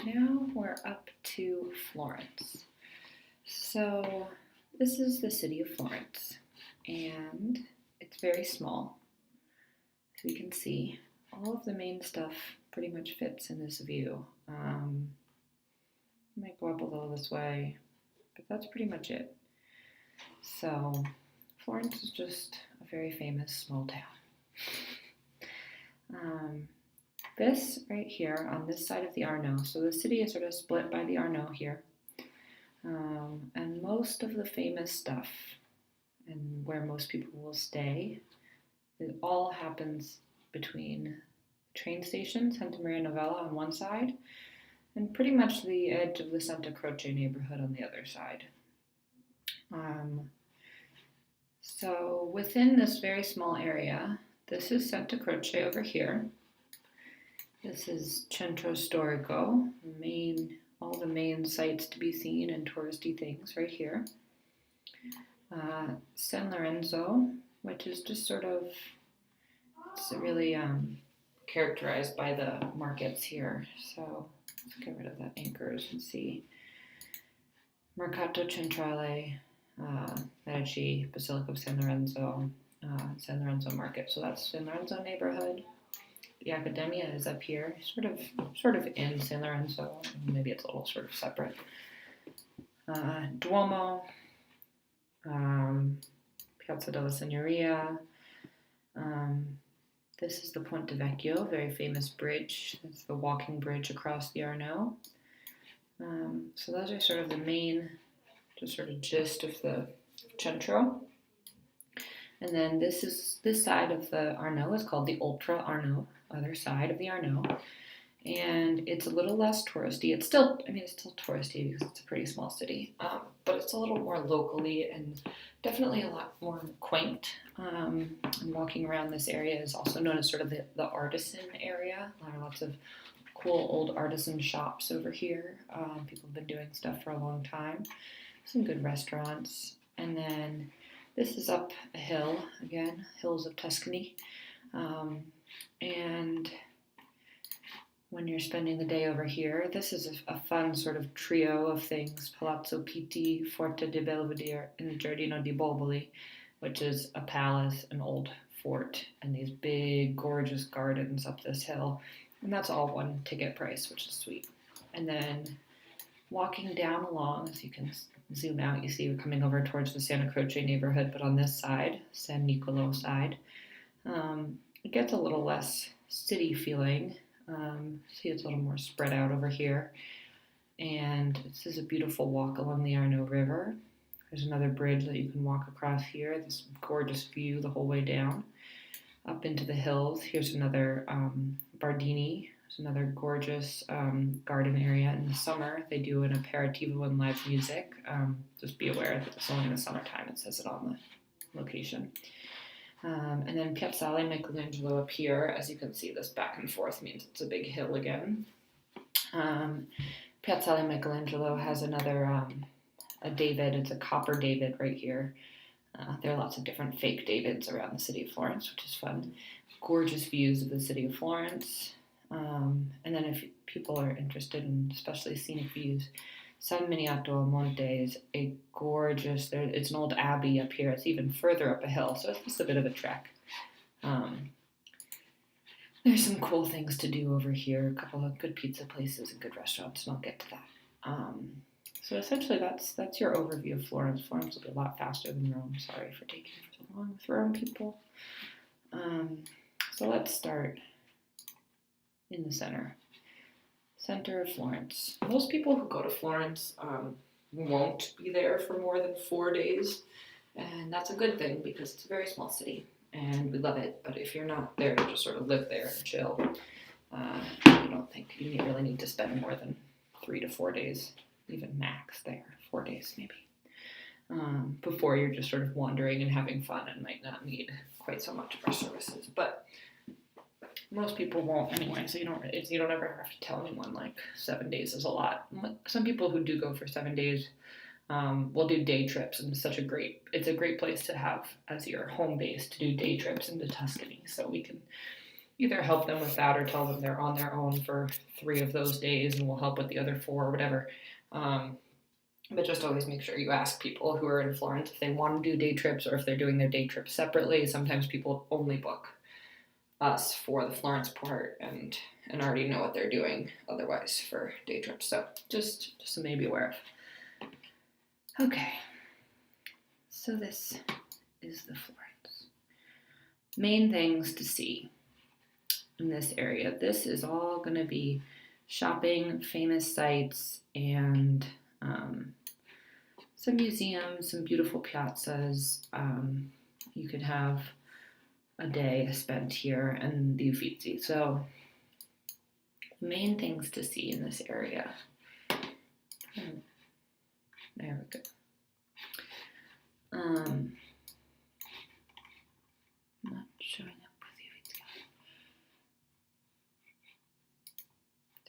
now we're up to Florence. So this is the city of Florence, and it's very small. So you can see all of the main stuff pretty much fits in this view. Might go up a little this way, but that's pretty much it. So Florence is just a very famous small town. This right here on this side of the Arno, so the city is sort of split by the Arno here, and most of the famous stuff and where most people will stay, it all happens between the train station, Santa Maria Novella on one side, and pretty much the edge of the Santa Croce neighborhood on the other side. So within this very small area, this is Santa Croce over here. This is Centro Storico, all the main sites to be seen and touristy things right here. San Lorenzo, which is just sort of, it's really characterized by the markets here. So let's get rid of that anchors and see. Mercato Centrale, Medici, Basilica of San Lorenzo Market. So that's San Lorenzo neighborhood. The Accademia is up here, sort of in San Lorenzo. Maybe it's a little sort of separate. Duomo, Piazza della Signoria. This is the Ponte Vecchio, very famous bridge. It's the walking bridge across the Arno. So those are sort of the main, just sort of gist of the Centro. And then this side of the Arno is called the Ultra Arno, other side of the Arno. And it's a little less touristy. It's still touristy because it's a pretty small city, but it's a little more locally and definitely a lot more quaint. And walking around this area is also known as sort of the artisan area. There are lots of cool old artisan shops over here. People have been doing stuff for a long time. Some good restaurants. And then this is up a hill, again, hills of Tuscany. And when you're spending the day over here, this is a fun sort of trio of things. Palazzo Pitti, Forte di Belvedere, and Giardino di Boboli, which is a palace, an old fort, and these big, gorgeous gardens up this hill. And that's all one ticket price, which is sweet. And then walking down along, as you can zoom out, you see we're coming over towards the Santa Croce neighborhood, but on this side, San Nicolo side, it gets a little less city feeling. See, it's a little more spread out over here. And this is a beautiful walk along the Arno River. There's another bridge that you can walk across here. This gorgeous view the whole way down up into the hills. Here's another Bardini. It's another gorgeous garden area. In the summer, they do an aperitivo and live music. Just be aware that it's only in the summertime. It says it on the location. And then Piazzale Michelangelo up here. As you can see, this back and forth means it's a big hill again. Piazzale Michelangelo has another, a David. It's a copper David right here. There are lots of different fake Davids around the city of Florence, which is fun. Gorgeous views of the city of Florence. And then if people are interested in especially scenic views, San Miniato a Monte is a gorgeous, it's an old abbey up here. It's even further up a hill, so it's just a bit of a trek. There's some cool things to do over here, a couple of good pizza places and good restaurants, and I'll get to that. So essentially that's your overview of Florence. Florence will be a lot faster than Rome. Sorry for taking so long with Rome, people. So let's start in the center of Florence. Most people who go to Florence won't be there for more than 4 days, and that's a good thing because it's a very small city and we love it. But if you're not there to just sort of live there and chill, I don't think you really need to spend more than 3 to 4 days, even max there, 4 days maybe, before you're just sort of wandering and having fun and might not need quite so much of our services. But most people won't anyway, so you don't ever have to tell anyone like 7 days is a lot. Some people who do go for 7 days will do day trips, and it's a great place to have as your home base to do day trips into Tuscany. So we can either help them with that or tell them they're on their own for 3 of those days and we'll help with the other 4 or whatever. But just always make sure you ask people who are in Florence if they want to do day trips or if they're doing their day trips separately. Sometimes people only book us for the Florence part and already know what they're doing otherwise for day trips. So just so maybe aware of. Okay, so this is the Florence. Main things to see in this area. This is all going to be shopping, famous sites, and some museums, some beautiful piazzas. You could have a day spent here in the Uffizi. So, main things to see in this area. There we go. Not showing up with the Uffizi.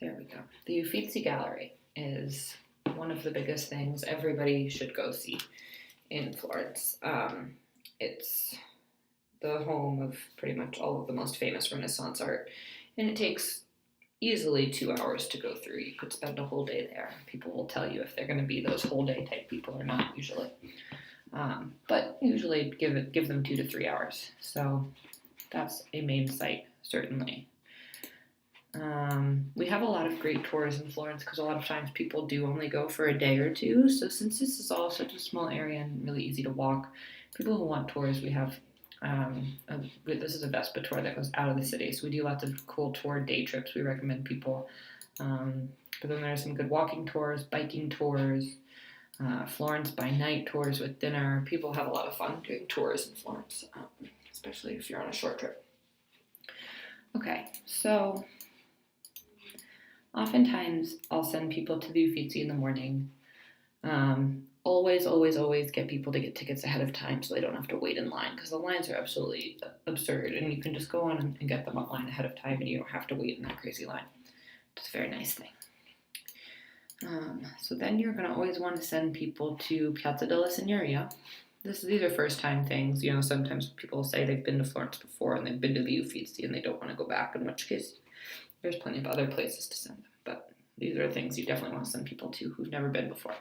There we go. The Uffizi Gallery is one of the biggest things everybody should go see in Florence. It's the home of pretty much all of the most famous Renaissance art, and it takes easily 2 hours to go through. You could spend a whole day there. People will tell you if they're going to be those whole day type people or not, usually. But usually give them 2 to 3 hours. So that's a main site, certainly. We have a lot of great tours in Florence because a lot of times people do only go for a day or 2. So since this is all such a small area and really easy to walk, people who want tours, we have this is a Vespa tour that goes out of the city. So we do lots of cool tour day trips we recommend people. But then there's some good walking tours, biking tours, Florence by night tours with dinner. People have a lot of fun doing tours in Florence, especially if you're on a short trip. Okay, so oftentimes I'll send people to the Uffizi in the morning. Always get people to get tickets ahead of time so they don't have to wait in line because the lines are absolutely absurd and you can just go on and get them online ahead of time and you don't have to wait in that crazy line. It's a very nice thing. So then you're going to always want to send people to Piazza della Signoria. These are first time things. You know, sometimes people say they've been to Florence before and they've been to the Uffizi and they don't want to go back, in which case there's plenty of other places to send them. But these are things you definitely want to send people to who've never been before.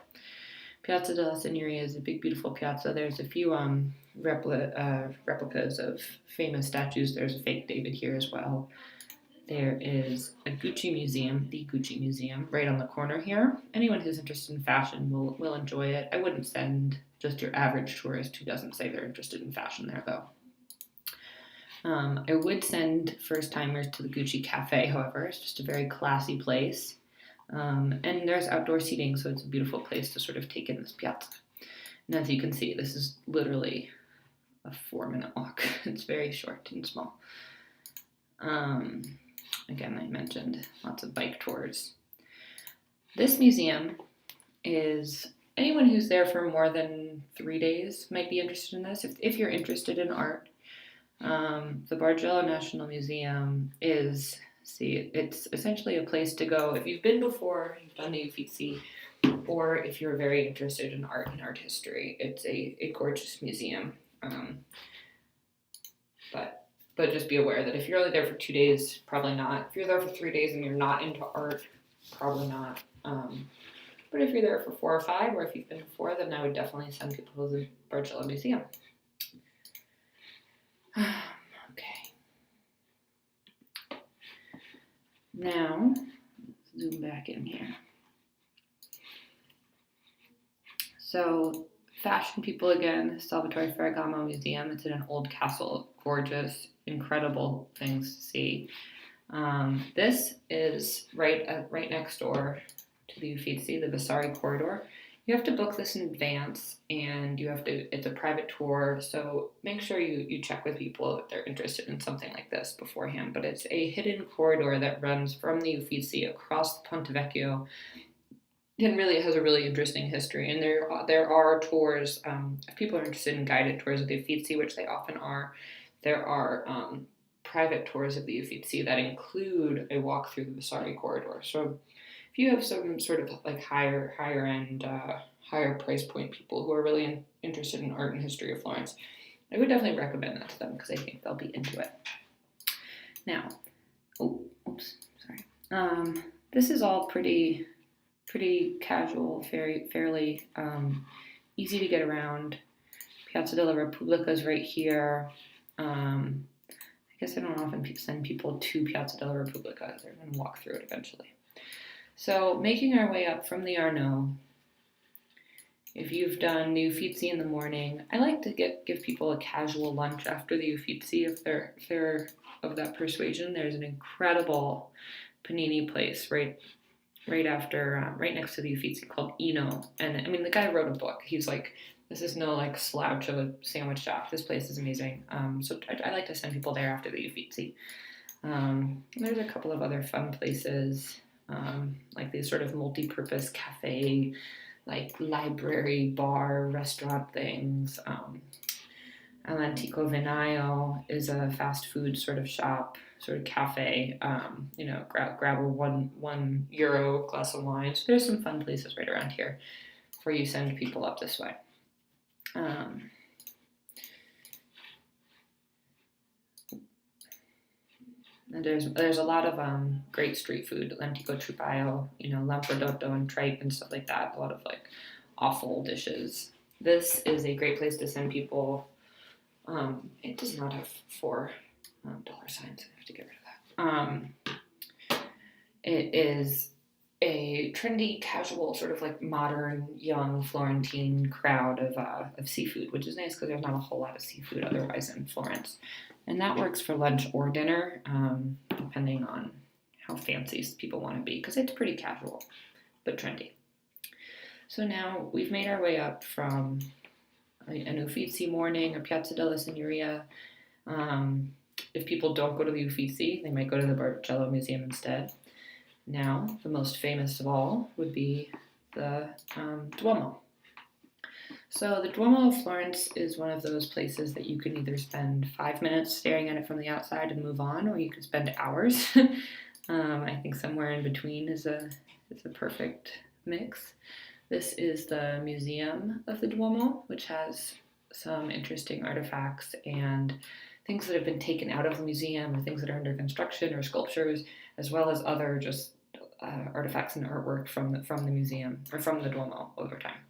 Piazza della Signoria is a big, beautiful piazza. There's a few replicas of famous statues. There's a fake David here as well. There is a Gucci museum, the Gucci Museum, right on the corner here. Anyone who's interested in fashion will enjoy it. I wouldn't send just your average tourist who doesn't say they're interested in fashion there, though. I would send first-timers to the Gucci Cafe, however. It's just a very classy place. And there's outdoor seating, so it's a beautiful place to sort of take in this piazza. And as you can see, this is literally a 4-minute walk. It's very short and small. Again, I mentioned lots of bike tours. This museum is, anyone who's there for more than 3 days might be interested in this. If you're interested in art, the Bargello National Museum is, it's essentially a place to go if you've been before, you've done the Uffizi, or if you're very interested in art and art history. It's a gorgeous museum. But just be aware that if you're only there for 2 days, probably not. If you're there for 3 days and you're not into art, probably not. But if you're there for 4 or 5, or if you've been before, then I would definitely send people to the Bargello Museum. Okay. Now, zoom back in here. So, fashion people again, Salvatore Ferragamo Museum. It's in an old castle. Gorgeous, incredible things to see. This is right next door to the Uffizi, the Vasari corridor. You have to book this in advance, and it's a private tour, so make sure you check with people if they're interested in something like this beforehand. But it's a hidden corridor that runs from the Uffizi across the Ponte Vecchio, and really has a really interesting history. And there are tours, if people are interested in guided tours of the Uffizi, which they often are, there are private tours of the Uffizi that include a walk through the Vasari corridor. So if you have some sort of like higher end, higher price point people who are really interested in art and history of Florence, I would definitely recommend that to them because I think they'll be into it. Now, sorry. This is all pretty casual, fairly easy to get around. Piazza della Repubblica is right here. I guess I don't often send people to Piazza della Repubblica. They're going to walk through it eventually. So making our way up from the Arno, if you've done the Uffizi in the morning, I like to give people a casual lunch after the Uffizi if they're of that persuasion. There's an incredible panini place right next to the Uffizi called Eno. And I mean, the guy wrote a book. He's like, this is no like slouch of a sandwich shop. This place is amazing. So I like to send people there after the Uffizi. There's a couple of other fun places, like these sort of multi-purpose cafe, like library, bar, restaurant things. All'Antico Vinaio is a fast food sort of shop, sort of cafe. Grab a €1 glass of wine. So there's some fun places right around here before you send people up this way. And there's a lot of great street food, l'antico trippaio, lampredotto and tripe and stuff like that. A lot of like awful dishes. This is a great place to send people. It does not have $4 signs. I have to get rid of that. It is a trendy, casual, sort of like modern, young Florentine crowd of seafood, which is nice because there's not a whole lot of seafood otherwise in Florence. And that works for lunch or dinner, depending on how fancy people want to be, because it's pretty casual, but trendy. So now we've made our way up from an Uffizi morning, a Piazza della Signoria. If people don't go to the Uffizi, they might go to the Bargello Museum instead. Now, the most famous of all would be the Duomo. So the Duomo of Florence is one of those places that you can either spend 5 minutes staring at it from the outside and move on, or you could spend hours. I think somewhere in between is a perfect mix. This is the museum of the Duomo, which has some interesting artifacts and things that have been taken out of the museum, or things that are under construction, or sculptures, as well as other just artifacts and artwork from the museum, or from the Duomo over time.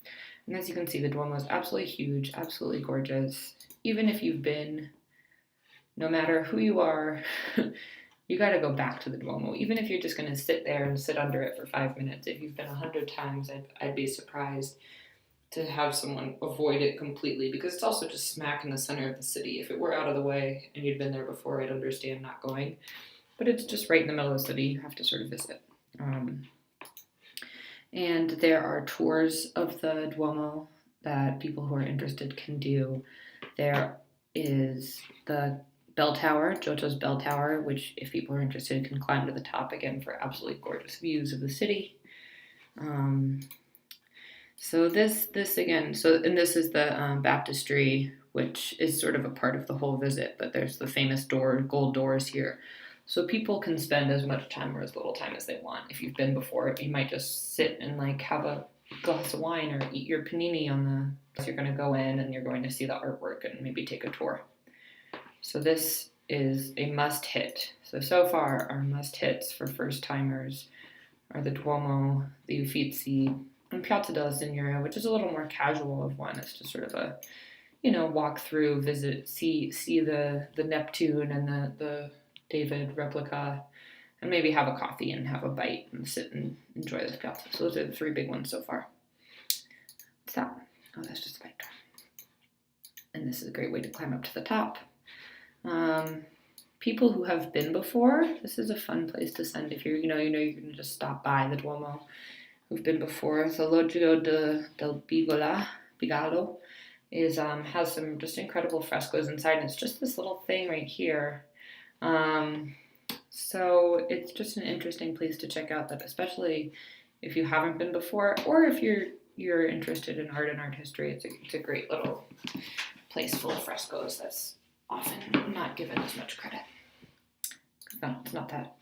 And as you can see, the Duomo is absolutely huge, absolutely gorgeous. Even if you've been, no matter who you are, you got to go back to the Duomo. Even if you're just going to sit there and sit under it for 5 minutes, if you've been 100 times, I'd be surprised to have someone avoid it completely, because it's also just smack in the center of the city. If it were out of the way and you'd been there before, I'd understand not going. But it's just right in the middle of the city. You have to sort of visit. And there are tours of the Duomo that people who are interested can do. There is the bell tower, Giotto's bell tower, which if people are interested can climb to the top again for absolutely gorgeous views of the city. So this again, and this is the baptistry, which is sort of a part of the whole visit, but there's the famous gold doors here. So people can spend as much time or as little time as they want. If you've been before, you might just sit and like have a glass of wine or eat your panini you're going to go in and you're going to see the artwork and maybe take a tour. So this is a must hit. So far our must hits for first timers are the Duomo, the Uffizi, and Piazza della Signoria, which is a little more casual of one. It's just sort of a, walk through, visit, see the Neptune and the David replica, and maybe have a coffee and have a bite and sit and enjoy this piazza. So those are the 3 big ones so far. What's that? Oh, that's just a bike track. And this is a great way to climb up to the top. People who have been before, this is a fun place to send if you're going to just stop by the Duomo. Who've been before. The Loggia del Bigalo has some just incredible frescoes inside, and it's just this little thing right here. So it's just an interesting place to check out, that especially if you haven't been before, or if you're interested in art and art history, it's a great little place full of frescoes that's often not given as much credit. No, it's not that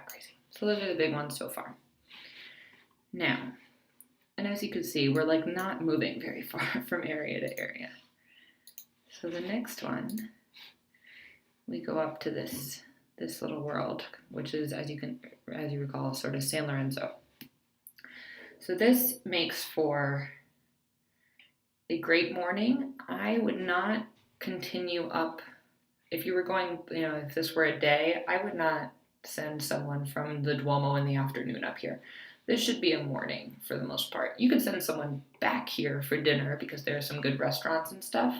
crazy. So those are the big ones so far. Now, and as you can see, we're like not moving very far from area to area. So the next one, we go up to this this little world, which is, as you recall, sort of San Lorenzo. So this makes for a great morning. I would not continue up. If you were going, if this were a day, I would not send someone from the Duomo in the afternoon up here. This should be a morning for the most part. You could send someone back here for dinner because there are some good restaurants and stuff,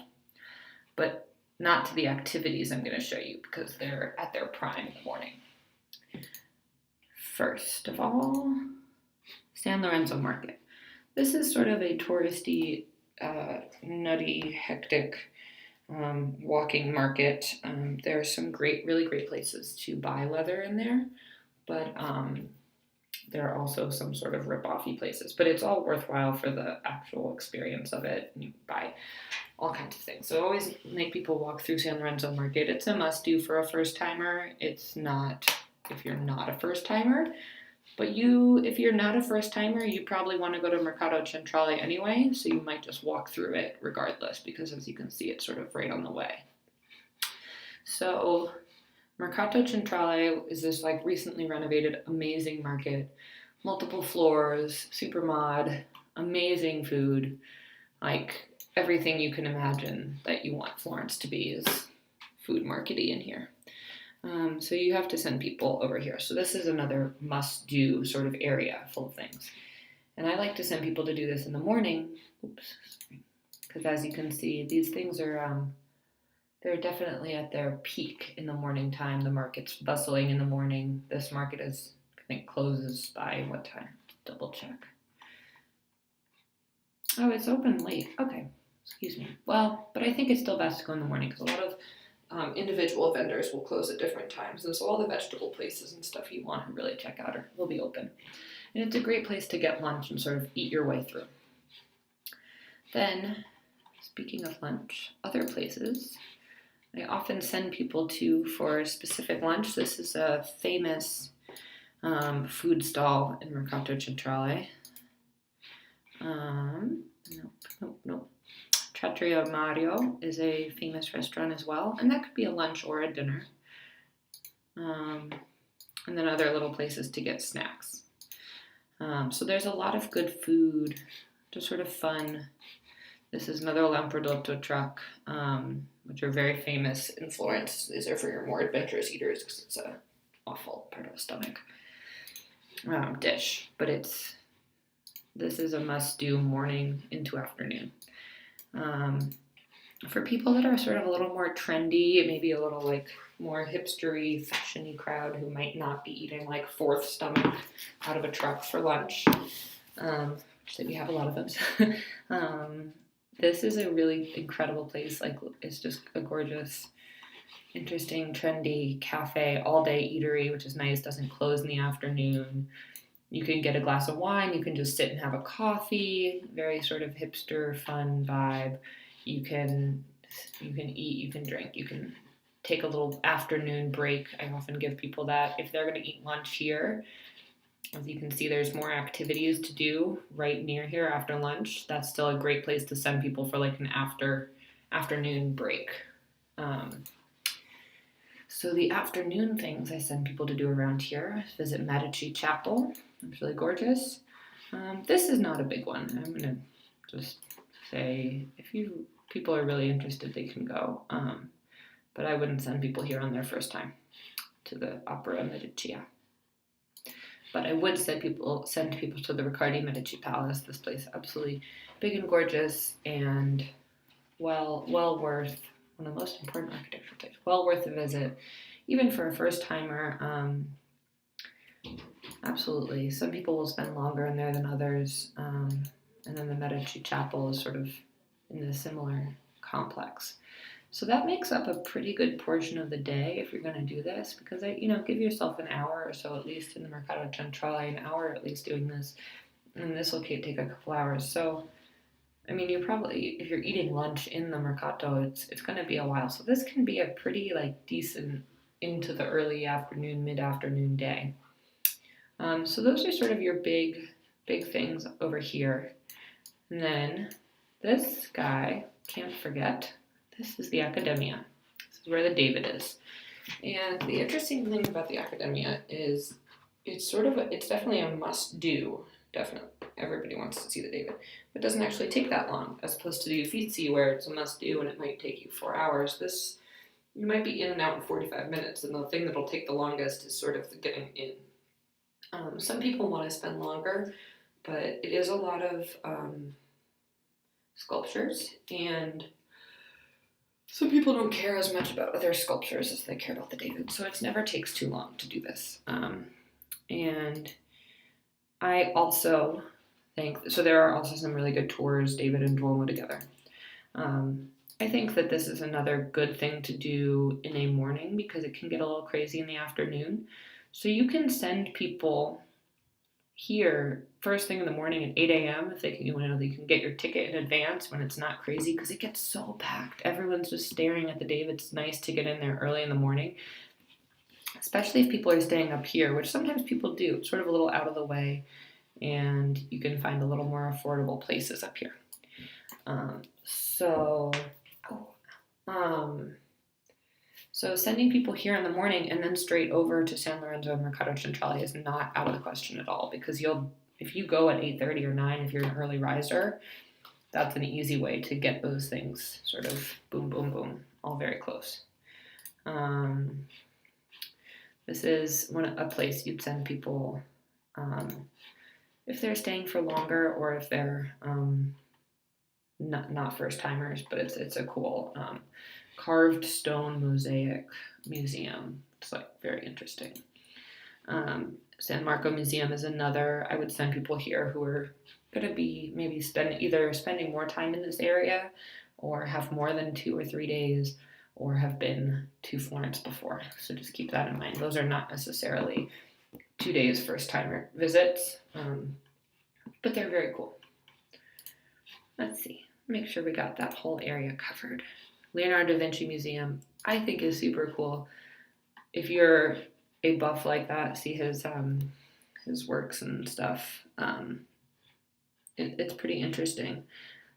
but not to the activities I'm going to show you because they're at their prime in the morning. First of all, San Lorenzo Market. This is sort of a touristy, nutty, hectic walking market. There are some really great places to buy leather in there, but there are also some sort of rip-offy places. But it's all worthwhile for the actual experience of it. You buy all kinds of things. So I always make people walk through San Lorenzo Market. It's a must-do for a first-timer. It's not if you're not a first-timer. But if you're not a first-timer, you probably want to go to Mercato Centrale anyway, so you might just walk through it regardless, because as you can see, it's sort of right on the way. So Mercato Centrale is this recently renovated, amazing market, multiple floors, super mod, amazing food, everything you can imagine that you want Florence to be is food market-y in here. So you have to send people over here. So this is another must-do sort of area full of things. And I like to send people to do this in the morning. Because as you can see, these things are, they're definitely at their peak in the morning time. The market's bustling in the morning. This market I think, closes by what time? Double check. Oh, it's open late. Okay, excuse me. Well, but I think it's still best to go in the morning because a lot of individual vendors will close at different times, and so all the vegetable places and stuff you want to really check out will be open. And it's a great place to get lunch and sort of eat your way through. Then, speaking of lunch, other places I often send people to for a specific lunch. This is a famous food stall in Mercato Centrale. Nope. Trattoria Mario is a famous restaurant as well, and that could be a lunch or a dinner. And then other little places to get snacks. So there's a lot of good food, just sort of fun. This is another Lamprodotto truck, which are very famous in Florence. These are for your more adventurous eaters because it's an awful part of the stomach dish. But this is a must-do morning into afternoon. For people that are sort of a little more trendy, maybe a little more hipstery, fashion-y crowd who might not be eating Fourth Stomach out of a truck for lunch, which we have a lot of those. This is a really incredible place. It's just a gorgeous, interesting, trendy cafe, all-day eatery, which is nice. Doesn't close in the afternoon. You can get a glass of wine. You can just sit and have a coffee. Very sort of hipster, fun vibe. You can eat. You can drink. You can take a little afternoon break. I often give people that if they're going to eat lunch here. As you can see, there's more activities to do right near here after lunch. That's still a great place to send people for an afternoon break. So the afternoon things I send people to do around here is visit Medici Chapel. It's really gorgeous. This is not a big one. I'm going to just say if people are really interested, they can go. But I wouldn't send people here on their first time to the Opera Medici. But I would send people to the Riccardi Medici Palace. This place absolutely big and gorgeous and well worth one of the most important architectural sites. Well worth a visit, even for a first timer. Absolutely. Some people will spend longer in there than others. And then the Medici Chapel is sort of in a similar complex. So that makes up a pretty good portion of the day if you're going to do this, because give yourself an hour or so at least in the Mercato Centrale, an hour at least doing this, and this will take a couple hours. So, you're probably, if you're eating lunch in the Mercato, it's going to be a while. So this can be a pretty decent into the early afternoon, mid-afternoon day. So those are sort of your big things over here. And then this guy, can't forget. This is the Accademia. This is where the David is. And the interesting thing about the Academia is it's definitely a must do. Definitely, everybody wants to see the David, but it doesn't actually take that long, as opposed to the Uffizi where it's a must do and it might take you 4 hours. This you might be in and out in 45 minutes, and the thing that'll take the longest is sort of the getting in. Some people want to spend longer, but it is a lot of sculptures, and some people don't care as much about other sculptures as they care about the David, so it never takes too long to do this. And I also think, so there are also some really good tours, David and Duomo together. I think that this is another good thing to do in a morning because it can get a little crazy in the afternoon. So you can send people here first thing in the morning at 8 a.m. if they can, they can get your ticket in advance when it's not crazy because it gets so packed. Everyone's just staring at the David. It's nice to get in there early in the morning, especially if people are staying up here, which sometimes people do, sort of a little out of the way, and you can find a little more affordable places up here. So sending people here in the morning and then straight over to San Lorenzo and Mercato Centrale is not out of the question at all because if you go at 8:30 or 9, if you're an early riser, that's an easy way to get those things sort of boom, boom, boom, all very close. This is a place you'd send people if they're staying for longer or if they're not first timers, but it's a cool carved stone mosaic museum. It's like very interesting. San Marco Museum is another. I would send people here who are going to be maybe spending more time in this area or have more than 2 or 3 days or have been to Florence before. So just keep that in mind. Those are not necessarily 2 days first timer visits, but they're very cool. Let's see. Make sure we got that whole area covered. Leonardo da Vinci Museum, I think is super cool. If you're a buff like that, see his works and stuff. It's pretty interesting.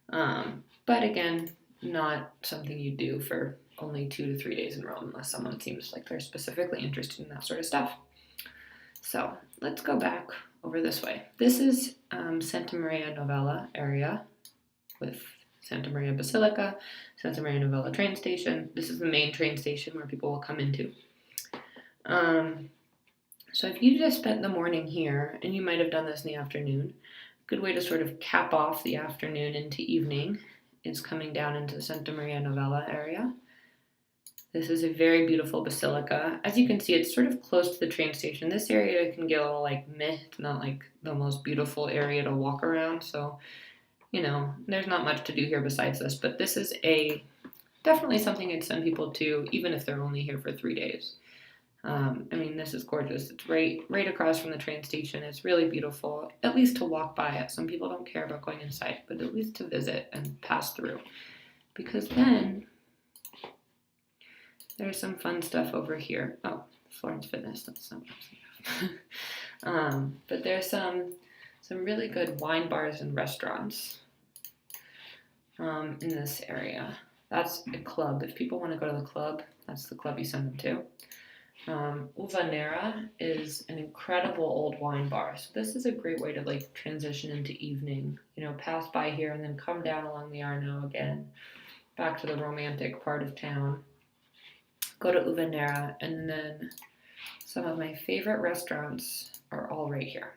But again, not something you do for only 2 to 3 days in Rome unless someone seems like they're specifically interested in that sort of stuff. So let's go back over this way. This is Santa Maria Novella area with Santa Maria Basilica, Santa Maria Novella train station. This is the main train station where people will come into. So if you just spent the morning here, and you might have done this in the afternoon, a good way to sort of cap off the afternoon into evening is coming down into the Santa Maria Novella area. This is a very beautiful basilica. As you can see, it's sort of close to the train station. This area can get a little like meh. It's not like the most beautiful area to walk around, so there's not much to do here besides this, but this is definitely something I'd send people to, even if they're only here for 3 days. This is gorgeous. It's right across from the train station. It's really beautiful, at least to walk by it. Some people don't care about going inside, but at least to visit and pass through, because then there's some fun stuff over here. Oh, Florence Fitness, that's not what I was thinking of. But there's some really good wine bars and restaurants in this area. That's a club. If people want to go to the club, that's the club you send them to. Uva Nera is an incredible old wine bar. So this is a great way to transition into evening. Pass by here and then come down along the Arno again, back to the romantic part of town. Go to Uva Nera, and then some of my favorite restaurants are all right here.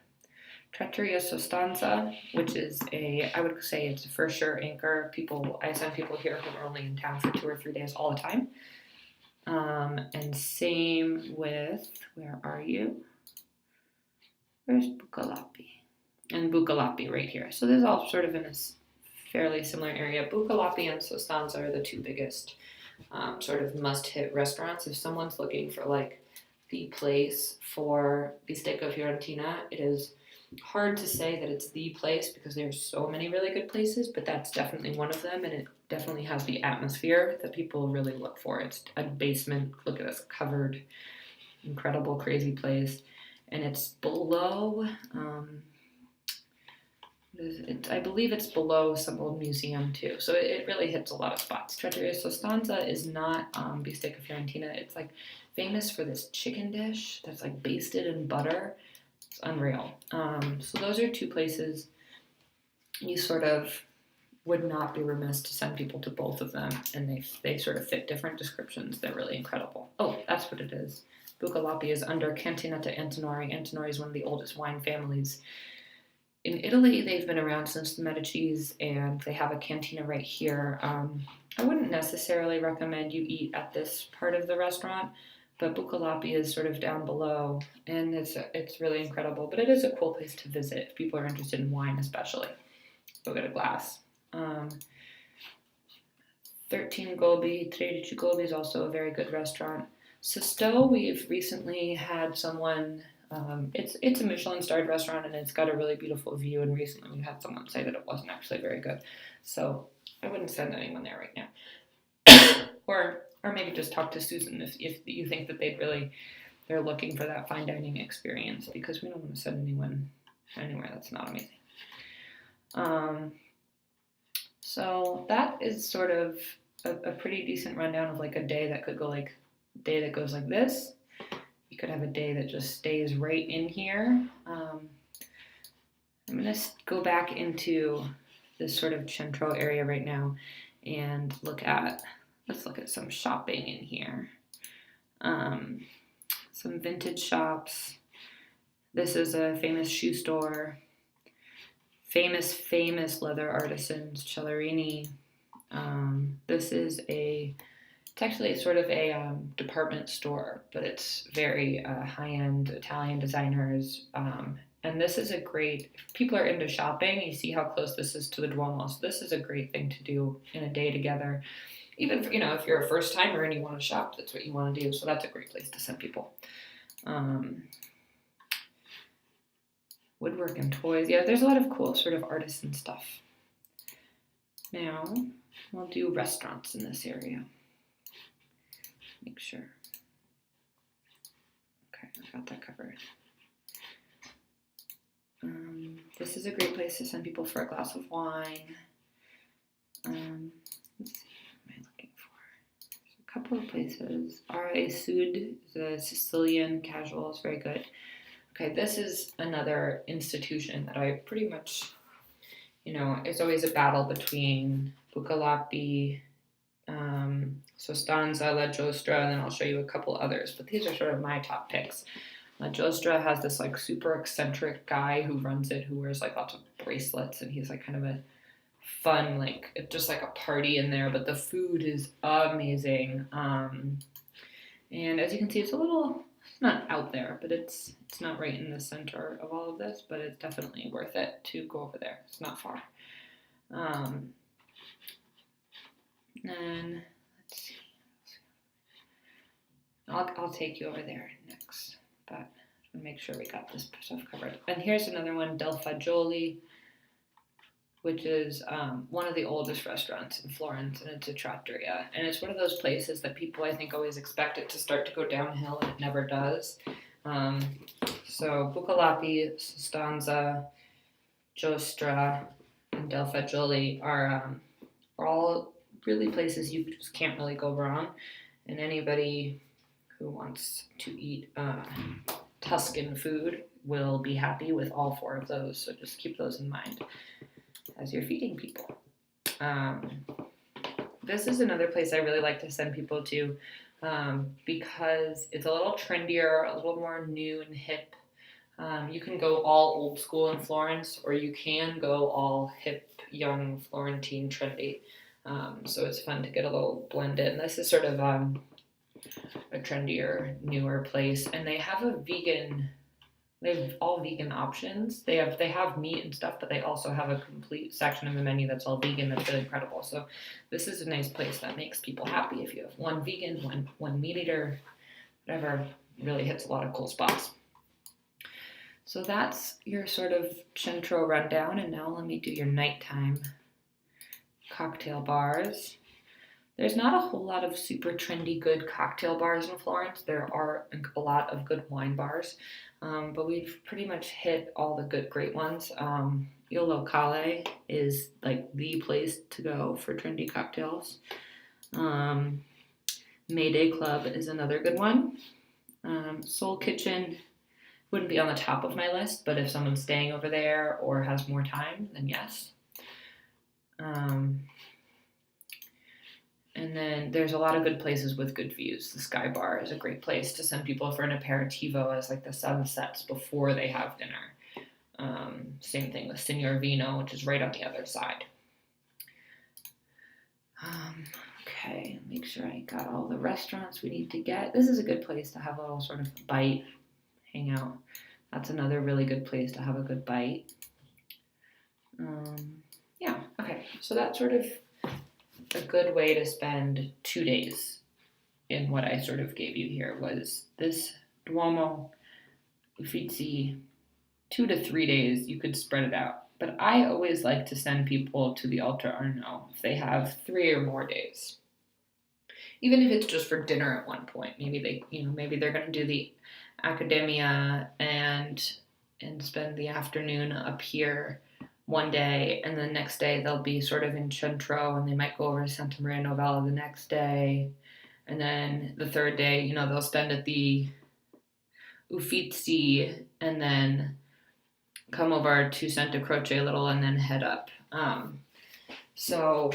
Trattoria Sostanza, which is I would say it's for sure anchor. I send people here who are only in town for 2 or 3 days all the time. And same with, where are you? Where's Bucalapi? And Bucalapi right here. So this is all sort of in this fairly similar area. Bucalapi and Sostanza are the two biggest sort of must-hit restaurants. If someone's looking for the place for Bistecca Fiorentina, it is hard to say that it's the place because there's so many really good places, but that's definitely one of them, and it definitely has the atmosphere that people really look for. It's a basement, look at this, covered, incredible, crazy place, and it's below, I believe it's below some old museum too, so it really hits a lot of spots. Trattoria Sostanza is not Bistecca Fiorentina. It's famous for this chicken dish that's like basted in butter. It's unreal. So those are two places you sort of would not be remiss to send people to both of them, and they sort of fit different descriptions. They're really incredible. Oh, that's what it is. Bucalapi is under Cantinetta Antinori. Antinori is one of the oldest wine families in Italy. They've been around since the Medicis, and they have a cantina right here. I wouldn't necessarily recommend you eat at this part of the restaurant, but Bucalapi is sort of down below, and it's really incredible. But it is a cool place to visit if people are interested in wine, especially. Go get a glass. 13 Gobi, 13 Gobi is also a very good restaurant. Sesto, we've recently had someone. It's a Michelin-starred restaurant, and it's got a really beautiful view. And recently, we had someone say that it wasn't actually very good, so I wouldn't send anyone there right now. or maybe just talk to Susan if you think that they're looking for that fine dining experience, because we don't want to send anyone anywhere that's not amazing. So that is sort of a pretty decent rundown of like a day that could go like day that goes like this. You could have a day that just stays right in here. I'm going to go back into this sort of central area right now and let's look at some shopping in here. Some vintage shops. This is a famous shoe store. Famous leather artisans, Cellarini. This is it's actually sort of a department store, but it's very high-end Italian designers. And this is if people are into shopping, you see how close this is to the Duomo. So this is a great thing to do in a day together. Even, if you're a first timer and you want to shop, that's what you want to do. So that's a great place to send people. Woodwork and toys. Yeah, there's a lot of cool sort of artisan stuff. Now, we'll do restaurants in this area. Make sure. Okay, I got that covered. This is a great place to send people for a glass of wine. Let's see, what am I looking for? There's a couple of places. R.A. Sud, the Sicilian casual, is very good. Okay, this is another institution that I pretty much, it's always a battle between Bucalapi, Sostanza, La Giostra, and then I'll show you a couple others. But these are sort of my top picks. La Giostra has this like super eccentric guy who runs it, who wears like lots of bracelets, and he's like kind of a fun, like just like a party in there. But the food is amazing. And as you can see, it's not out there, but it's not right in the center of all of this, but it's definitely worth it to go over there. It's not far. And let's see. I'll take you over there next, but I'll make sure we got this stuff covered. And here's another one, Del Fagioli, which is one of the oldest restaurants in Florence, and it's a trattoria. And it's one of those places that people, I think, always expect it to start to go downhill, and it never does. So Bucalapi, Sostanza, Giostra, and Del Fagioli are all really places you just can't really go wrong. And anybody who wants to eat Tuscan food will be happy with all four of those. So just keep those in mind as you're feeding people. This is another place I really like to send people to because it's a little trendier, a little more new and hip. You can go all old school in Florence, or you can go all hip, young, Florentine, trendy. So it's fun to get a little blend in. This is sort of a trendier, newer place, and they have all vegan options. They have meat and stuff, but they also have a complete section of the menu that's all vegan. That's really incredible. So this is a nice place that makes people happy. If you have one vegan, one meat eater, whatever, really hits a lot of cool spots. So that's your sort of centro rundown, and now let me do your nighttime cocktail bars. There's not a whole lot of super trendy good cocktail bars in Florence. There are a lot of good wine bars, but we've pretty much hit all the great ones. Il Locale is like the place to go for trendy cocktails. Mayday Club is another good one. Soul Kitchen wouldn't be on the top of my list, but if someone's staying over there or has more time, then yes. And then there's a lot of good places with good views. The Sky Bar is a great place to send people for an aperitivo as like the sun sets before they have dinner. Same thing with Signor Vino, which is right on the other side. Okay, make sure I got all the restaurants we need to get. This is a good place to have a little sort of bite, hang out. That's another really good place to have a good bite. Yeah, okay, so that's sort of a good way to spend 2 days in what I sort of gave you here was this Duomo, Uffizi, 2 to 3 days. You could spread it out. But I always like to send people to the Altar Arno if they have 3 or more days. Even if it's just for dinner at one point. Maybe they're going to do the Accademia and spend the afternoon up here one day, and the next day they'll be sort of in Centro, and they might go over to Santa Maria Novella the next day, and then the third day, they'll spend at the Uffizi, and then come over to Santa Croce a little, and then head up. So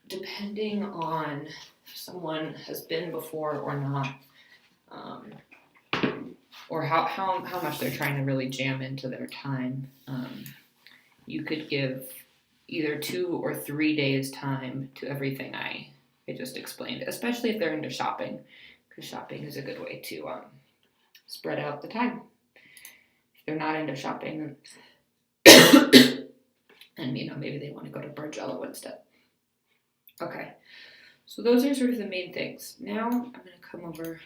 depending on if someone has been before or not, or how much they're trying to really jam into their time, you could give either 2 or 3 days time to everything I just explained, especially if they're into shopping, because shopping is a good way to spread out the time. If they're not into shopping, and maybe they want to go to Bargello instead. Okay, so those are sort of the main things. Now I'm going to come over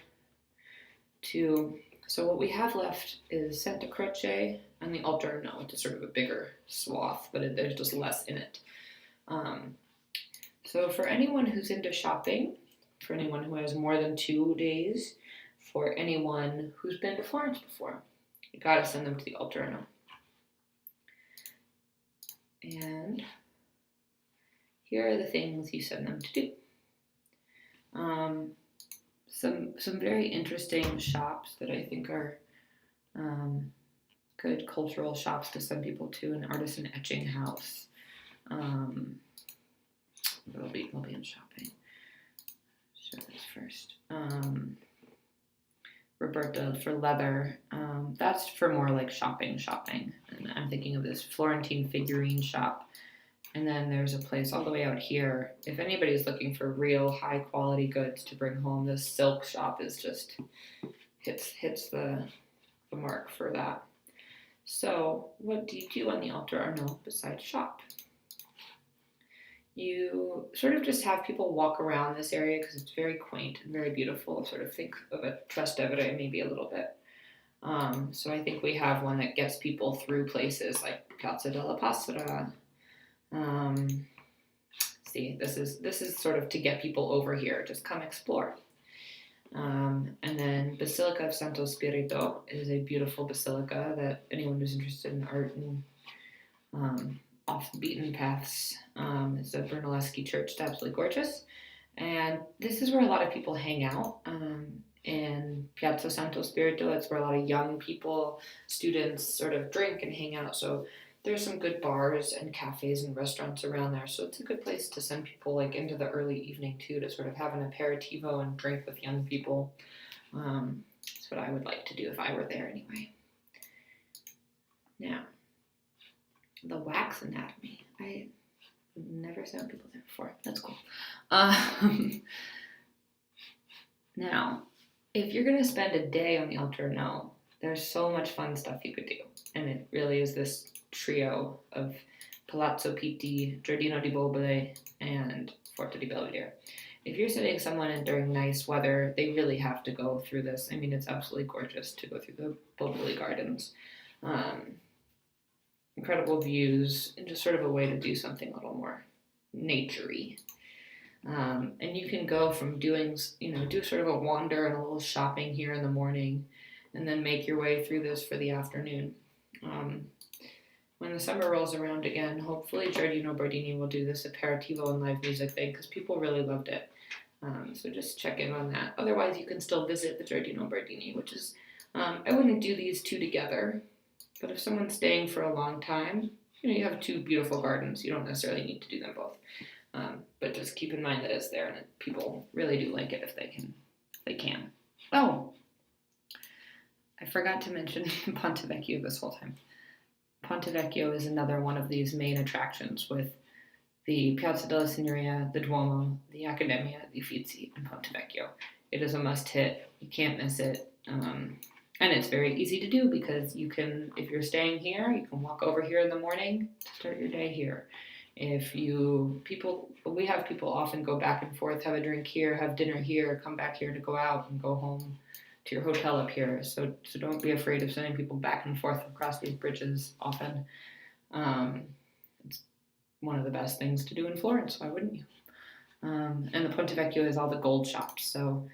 to, so what we have left is Santa Croce and the Altar Arno, which is sort of a bigger swath, but there's just less in it. So for anyone who's into shopping, for anyone who has more than 2 days, for anyone who's been to Florence before, you gotta send them to the Altar Arno. And here are the things you send them to do. Some very interesting shops that I think are good cultural shops to send people to: an artisan etching house. We'll be in shopping. Show this first. Roberta for leather. That's for more like shopping. And I'm thinking of this Florentine figurine shop. And then there's a place all the way out here. If anybody's looking for real high quality goods to bring home, this silk shop is just hits the mark for that. So what do you do on the Altar Arno besides shop? You sort of just have people walk around this area because it's very quaint and very beautiful. Sort of think of a Trastevere maybe a little bit. So I think we have one that gets people through places like Piazza della Passera. See, this is sort of to get people over here. Just come explore. And then Basilica of Santo Spirito is a beautiful basilica that anyone who's interested in art and off the beaten paths. It's a Brunelleschi church. It's absolutely gorgeous. And this is where a lot of people hang out. In Piazza Santo Spirito, it's where a lot of young people, students sort of drink and hang out. So there's some good bars and cafes and restaurants around there. So it's a good place to send people like into the early evening too, to sort of have an aperitivo and drink with young people. That's what I would like to do if I were there anyway. Now, the wax anatomy. I never sent people there before. That's cool. Now, if you're going to spend a day on the Altar Arno, there's so much fun stuff you could do. And it really is this trio of Palazzo Pitti, Giardino di Bobole, and Forte di Belvedere. If you're sending someone in during nice weather, they really have to go through this. I mean, it's absolutely gorgeous to go through the Bobole Gardens. Incredible views, and just sort of a way to do something a little more nature-y. And you can go from doing, do sort of a wander and a little shopping here in the morning, and then make your way through this for the afternoon. When the summer rolls around again, hopefully Giardino Bardini will do this aperitivo and live music thing, because people really loved it. So just check in on that. Otherwise, you can still visit the Giardino Bardini, which is, I wouldn't do these two together, but if someone's staying for a long time, you have two beautiful gardens. You don't necessarily need to do them both. But just keep in mind that it's there and people really do like it if they can. Oh, I forgot to mention Ponte Vecchio this whole time. Ponte Vecchio is another one of these main attractions with the Piazza della Signoria, the Duomo, the Accademia, the Uffizi, and Ponte Vecchio. It is a must-hit. You can't miss it. And it's very easy to do because you can, if you're staying here, you can walk over here in the morning to start your day here. We have people often go back and forth, have a drink here, have dinner here, come back here to go out and go home to your hotel up here. So don't be afraid of sending people back and forth across these bridges often. It's one of the best things to do in Florence. Why wouldn't you? And the Ponte Vecchio is all the gold shops. So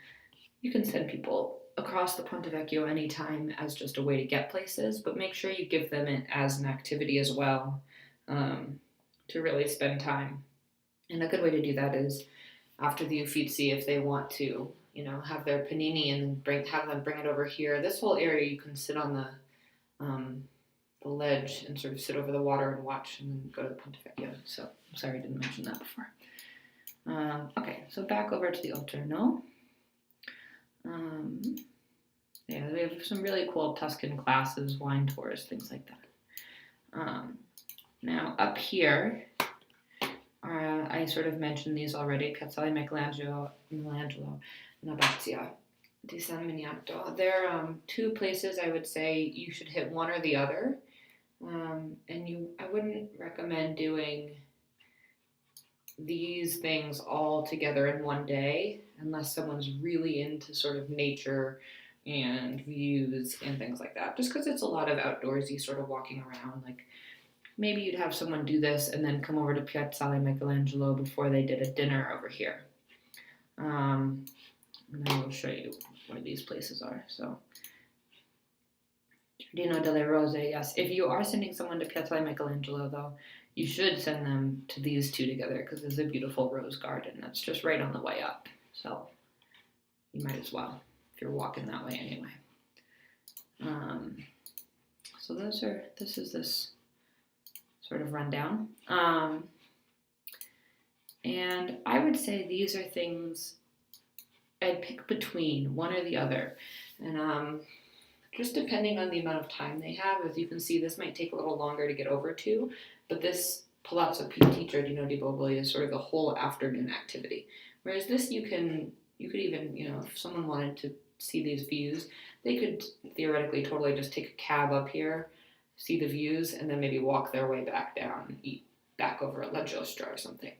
you can send people across the Ponte Vecchio anytime as just a way to get places, but make sure you give them it as an activity as well, to really spend time. And a good way to do that is after the Uffizi, if they want to, have their panini and have them bring it over here. This whole area you can sit on the ledge and sort of sit over the water and watch and then go to the Ponte Vecchio. So I'm sorry I didn't mention that before. Okay, so back over to the Alterno. We have some really cool Tuscan classes, wine tours, things like that. Now up here, I sort of mentioned these already, Piazzale Michelangelo and Abbazia di San Miniato. They're two places I would say you should hit one or the other. I wouldn't recommend doing these things all together in one day unless someone's really into sort of nature and views and things like that. Just because it's a lot of outdoorsy sort of walking around. Like maybe you'd have someone do this and then come over to Piazzale Michelangelo before they did a dinner over here. And I will show you where these places are. So Giardino delle Rose, yes. If you are sending someone to Piazzale Michelangelo, though, you should send them to these two together because there's a beautiful rose garden that's just right on the way up. So you might as well if you're walking that way anyway. So this is this sort of rundown. And I would say these are things I'd pick between one or the other. And just depending on the amount of time they have, as you can see, this might take a little longer to get over to, but this Palazzo Pitti Giardino di Boboli is sort of a whole afternoon activity. Whereas this you could even, if someone wanted to see these views, they could theoretically totally just take a cab up here, see the views, and then maybe walk their way back down and eat back over at La Giostra or something.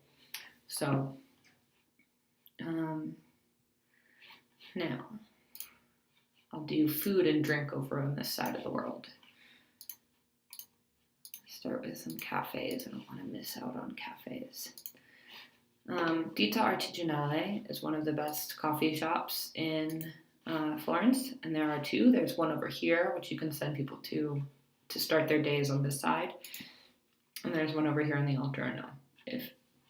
So, now, I'll do food and drink over on this side of the world. Start with some cafes. I don't want to miss out on cafes. Ditta Artigianale is one of the best coffee shops in Florence, and there are two. There's one over here, which you can send people to start their days on this side, and there's one over here on the Alterno.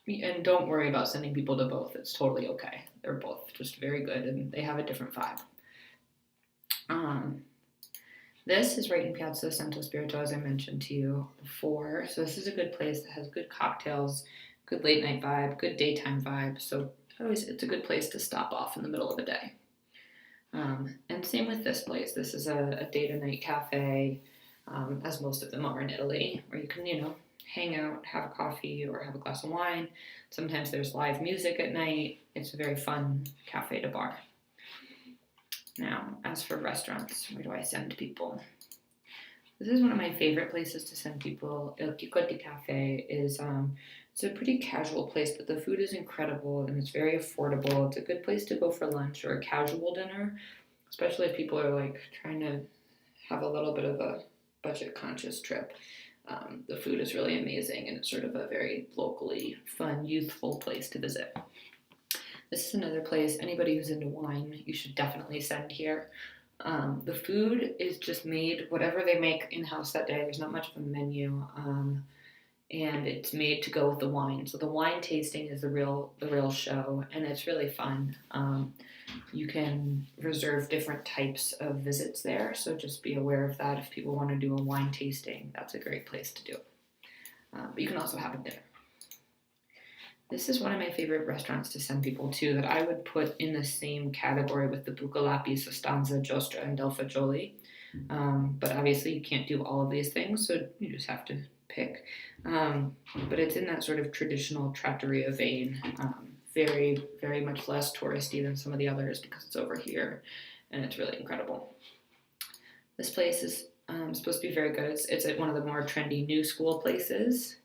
And don't worry about sending people to both. It's totally okay. They're both just very good, and they have a different vibe. This is right in Piazza Santo Spirito, as I mentioned to you before. So this is a good place that has good cocktails, good late night vibe, good daytime vibe. So it's a good place to stop off in the middle of the day. And same with this place. This is a day to night cafe, as most of them are in Italy, where you can, hang out, have a coffee or have a glass of wine. Sometimes there's live music at night. It's a very fun cafe to bar. Now, as for restaurants, where do I send people? This is one of my favorite places to send people. Il Chicotti Cafe is it's a pretty casual place, but the food is incredible and it's very affordable. It's a good place to go for lunch or a casual dinner, especially if people are like trying to have a little bit of a budget conscious trip. The food is really amazing and it's sort of a very locally fun, youthful place to visit. This is another place, anybody who's into wine, you should definitely send here. The food is just made, whatever they make in-house that day. There's not much of a menu. and it's made to go with the wine. So the wine tasting is the real show, and it's really fun. You can reserve different types of visits there, so just be aware of that. If people want to do a wine tasting, that's a great place to do it. But you can also have a dinner. This is one of my favorite restaurants to send people to that I would put in the same category with the Bucalapi, Sostanza, Giostra, and Del Fagioli. But obviously you can't do all of these things, so you just have to pick. But it's in that sort of traditional trattoria vein. Very, very much less touristy than some of the others because it's over here, and it's really incredible. This place is supposed to be very good. It's one of the more trendy new school places.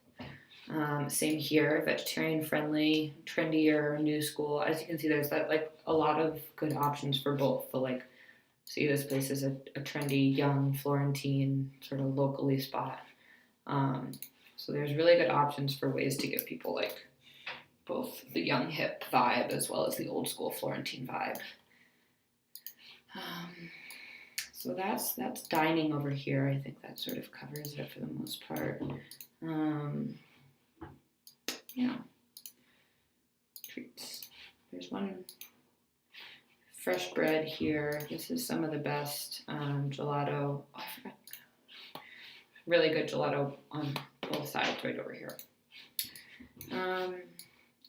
Same here, vegetarian friendly, trendier, new school. As you can see, there's a lot of good options for both. See, this place is a trendy, young, Florentine, sort of locally spot. So there's really good options for ways to give people both the young, hip vibe as well as the old school Florentine vibe. So that's dining over here. I think that sort of covers it for the most part. Yeah. Treats. There's one fresh bread here. This is some of the best gelato. Oh, I forgot. Really good gelato on both sides right over here.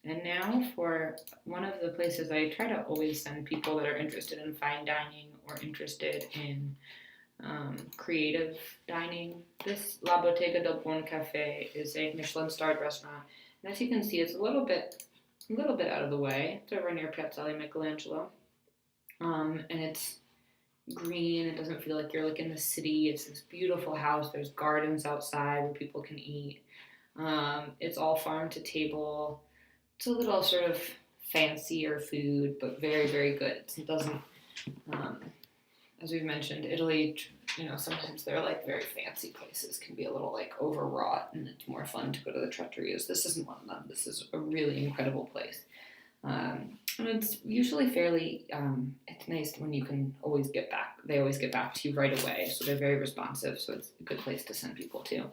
And now for one of the places I try to always send people that are interested in fine dining or interested in creative dining. This La Bottega del Buon Cafe is a Michelin-starred restaurant. And as you can see, it's a little bit out of the way. It's over near Piazzale Michelangelo. And it's green. It doesn't feel like you're in the city. It's this beautiful house. There's gardens outside where people can eat. It's all farm to table. It's a little sort of fancier food, but very, very good. It doesn't, as we've mentioned, Italy, sometimes they're very fancy places can be a little overwrought, and it's more fun to go to the trattorias. This isn't one of them. This is a really incredible place. And it's usually fairly, it's nice when you can always get back. They always get back to you right away, so they're very responsive, so it's a good place to send people to.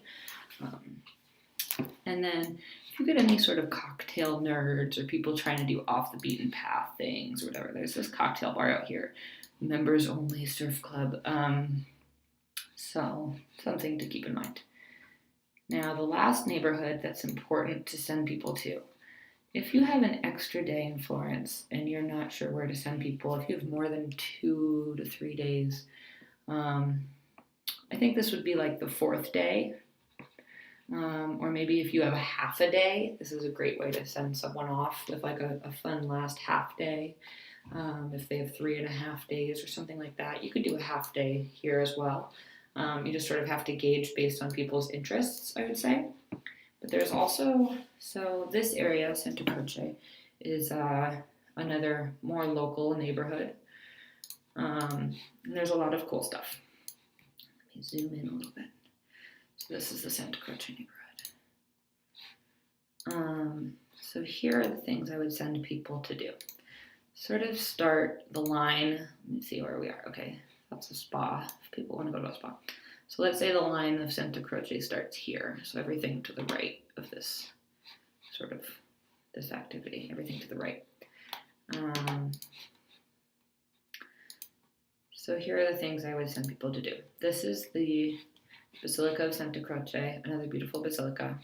And then if you get any sort of cocktail nerds or people trying to do off the beaten path things or whatever, there's this cocktail bar out here, members only surf club. So something to keep in mind. Now the last neighborhood that's important to send people to. If you have an extra day in Florence and you're not sure where to send people, if you have more than 2 to 3 days, I think this would be the 4th day. Or maybe if you have a half a day, this is a great way to send someone off with a fun last half day. If they have 3.5 days or something like that, you could do a half day here as well. You just sort of have to gauge based on people's interests, I would say. But there's also, so this area, Santa Croce, is another more local neighborhood. And there's a lot of cool stuff. Let me zoom in a little bit. So this is the Santa Croce neighborhood. So here are the things I would send people to do. Sort of start the line. Let me see where we are. Okay, that's a spa, if people want to go to a spa. So let's say the line of Santa Croce starts here. So everything to the right of this activity, everything to the right. So here are the things I would send people to do. This is the Basilica of Santa Croce, another beautiful basilica.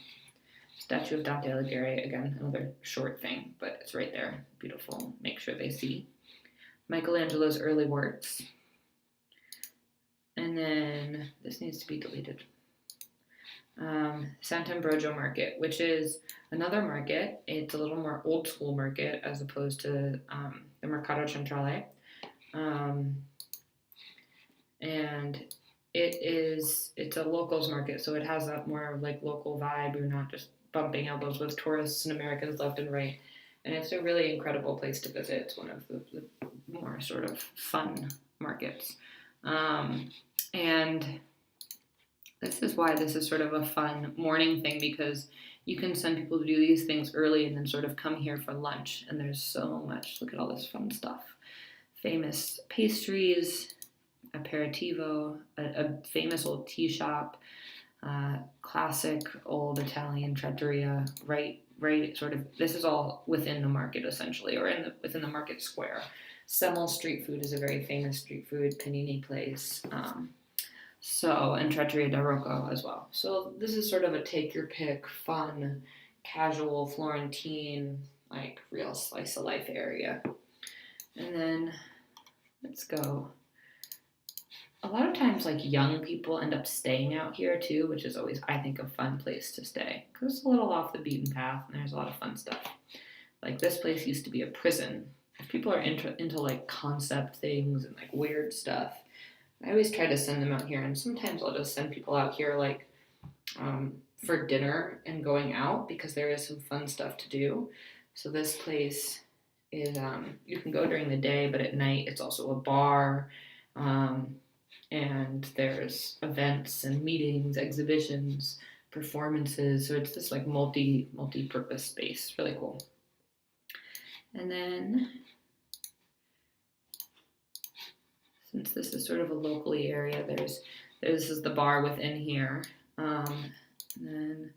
Statue of Dante Alighieri, again, another short thing, but it's right there. Beautiful. Make sure they see. Michelangelo's early works. And then this needs to be deleted. Sant'Ambrogio Market, which is another market. It's a little more old school market as opposed to the Mercato Centrale. And it's a locals market, so it has that more local vibe. You're not just bumping elbows with tourists and Americans left and right. And it's a really incredible place to visit. It's one of the more sort of fun markets. And this is why this is sort of a fun morning thing, because you can send people to do these things early and then sort of come here for lunch. And there's so much. Look at all this fun stuff. Famous pastries, aperitivo, a famous old tea shop. Classic old Italian trattoria, right, sort of. This is all within the market essentially, or within the market square. Semmel street food is a very famous street food panini place. And Trattoria da Rocco as well. So this is sort of a take your pick, fun, casual Florentine, like real slice of life area. And then let's go. A lot of times, like young people end up staying out here too, which is always, I think, a fun place to stay because it's a little off the beaten path and there's a lot of fun stuff. Like this place used to be a prison. If people are into like concept things and like weird stuff, I always try to send them out here, and sometimes I'll just send people out here like for dinner and going out because there is some fun stuff to do. So this place is you can go during the day, but at night it's also a bar, and there's events and meetings, exhibitions, performances. So it's this like multi-purpose space, really cool. And then, since this is sort of a locally area, this is the bar within here. And then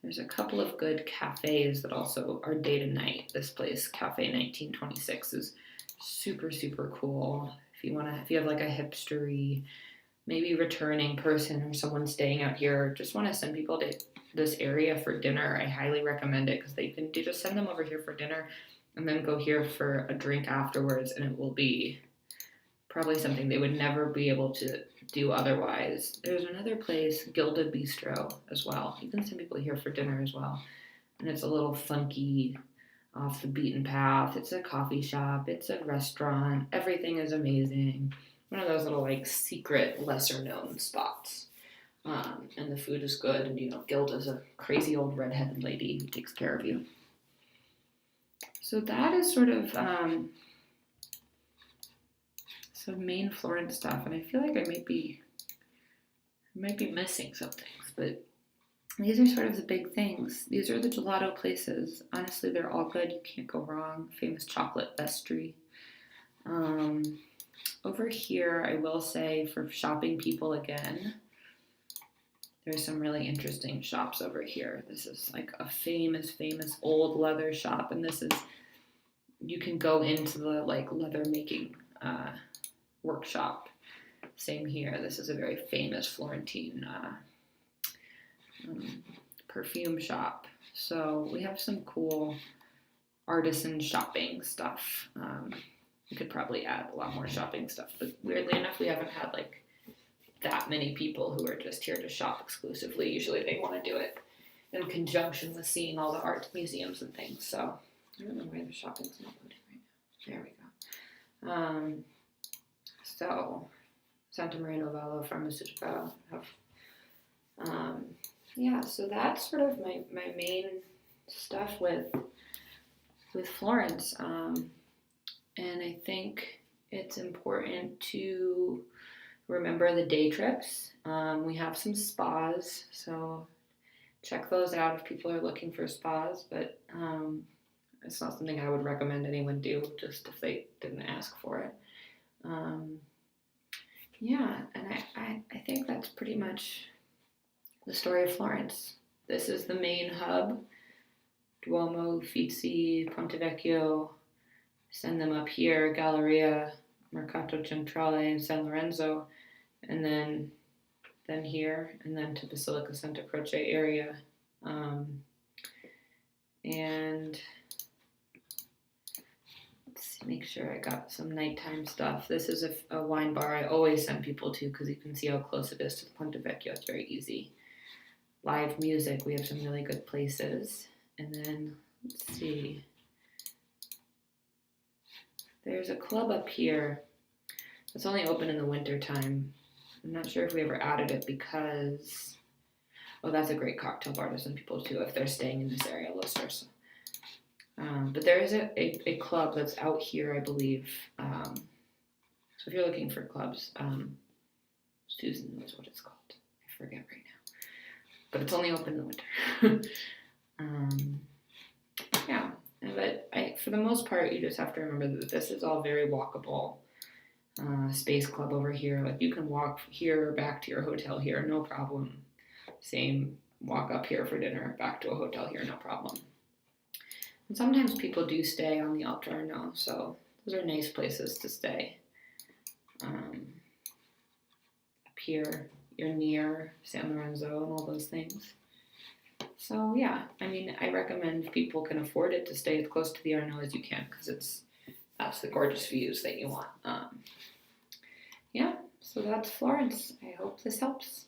there's a couple of good cafes that also are day to night. This place, Cafe 1926, is super, super cool. If you have like a hipstery, maybe returning person or someone staying out here, just want to send people to this area for dinner, I highly recommend it because you just send them over here for dinner and then go here for a drink afterwards, and it will be probably something they would never be able to do otherwise. There's another place, Gilded Bistro, as well. You can send people here for dinner as well. And it's a little funky, off the beaten path. It's a coffee shop. It's a restaurant. Everything is amazing. One of those little like secret, lesser known spots. And the food is good. And Gilda's a crazy old redheaded lady who takes care of you. So that is sort of some main Florence stuff, and I feel like I might be missing some things, but these are sort of the big things. These are the gelato places. Honestly, they're all good. You can't go wrong. Famous chocolate vestry. Over here, I will say, for shopping people again, there's some really interesting shops over here. This is like a famous old leather shop, and you can go into the like leather making workshop. Same here. This is a very famous Florentine perfume shop. So we have some cool artisan shopping stuff. We could probably add a lot more shopping stuff, but weirdly enough, we haven't had like that many people who are just here to shop exclusively. Usually they want to do it in conjunction with seeing all the art museums and things. So I don't know why the shopping's not loading right now. There we go. So Santa Maria Novello Pharmaceutica have so that's sort of my main stuff with Florence. And I think it's important to remember the day trips. We have some spas, so check those out if people are looking for spas, but it's not something I would recommend anyone do just if they didn't ask for it. And I think that's pretty much the story of Florence. This is the main hub. Duomo, Uffizi, Ponte Vecchio. Send them up here, Galleria, Mercato Centrale, San Lorenzo, and then here, and then to Basilica Santa Croce area. And let's make sure I got some nighttime stuff. This is a wine bar I always send people to because you can see how close it is to Ponte Vecchio. It's very easy. Live music, we have some really good places. And then, let's see. There's a club up here. It's only open in the winter time. I'm not sure if we ever added it because... Oh, that's a great cocktail bar to send people to if they're staying in this area, Los. But there is a club that's out here, I believe. So if you're looking for clubs, Susan knows what it's called. I forget right now. But it's only open in the winter. But for the most part, you just have to remember that this is all very walkable. Space Club over here. Like you can walk here back to your hotel here, no problem. Same, walk up here for dinner, back to a hotel here, no problem. And sometimes people do stay on the Alto Arno, so those are nice places to stay. Up here, you're near San Lorenzo and all those things. So yeah, I mean, I recommend if people can afford it to stay as close to the Arno as you can, because that's the gorgeous views that you want. Yeah, so that's Florence. I hope this helps.